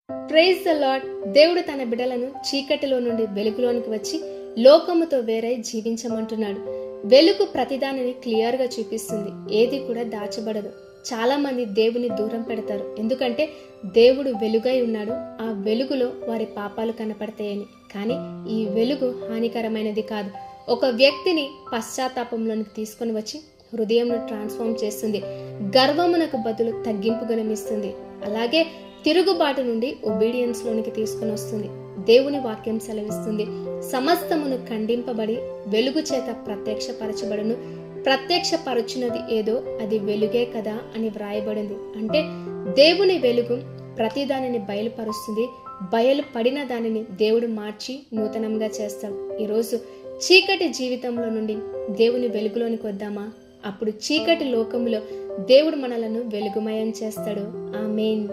Praise the lord. దేవుడు తన బిడ్డలను చీకటిలో నుండి వెలుగులోనికి వచ్చి లోకముతో వేరై జీవించమంటున్నాడు. వెలుగు ప్రతిదానిని క్లియర్గా చూపిస్తుంది, ఏది కూడా దాచబడదు. చాలా మంది దేవుని దూరం పెడతారు, ఎందుకంటే దేవుడు వెలుగై ఉన్నాడు, ఆ వెలుగులో వారి పాపాలు కనపడతాయని. కానీ ఈ వెలుగు హానికరమైనది కాదు. ఒక వ్యక్తిని పశ్చాత్తాపంలోనికి తీసుకొని వచ్చి హృదయంను ట్రాన్స్ఫార్మ్ చేస్తుంది. గర్వమునకు బదులు తగ్గింపు గుణమిస్తుంది. అలాగే తిరుగుబాటు నుండి ఒబీడియన్స్ లోనికి తీసుకుని వస్తుంది. దేవుని వాక్యం సెలవిస్తుంది, సమస్తమును ఖండింపబడి వెలుగు చేత ప్రత్యక్షపరచబడును, ప్రత్యక్షపరచున్నది ఏదో అది వెలుగే కదా అని వ్రాయబడింది. అంటే దేవుని వెలుగు ప్రతిదానిని బయలుపరుస్తుంది. బయలుపడిన దానిని దేవుడు మార్చి నూతనంగా చేస్తాడు. ఈరోజు చీకటి జీవితంలో నుండి దేవుని వెలుగులోనికి వద్దామా? అప్పుడు చీకటి లోకములో దేవుడు మనలను వెలుగుమయం చేస్తాడు. ఆమేన్.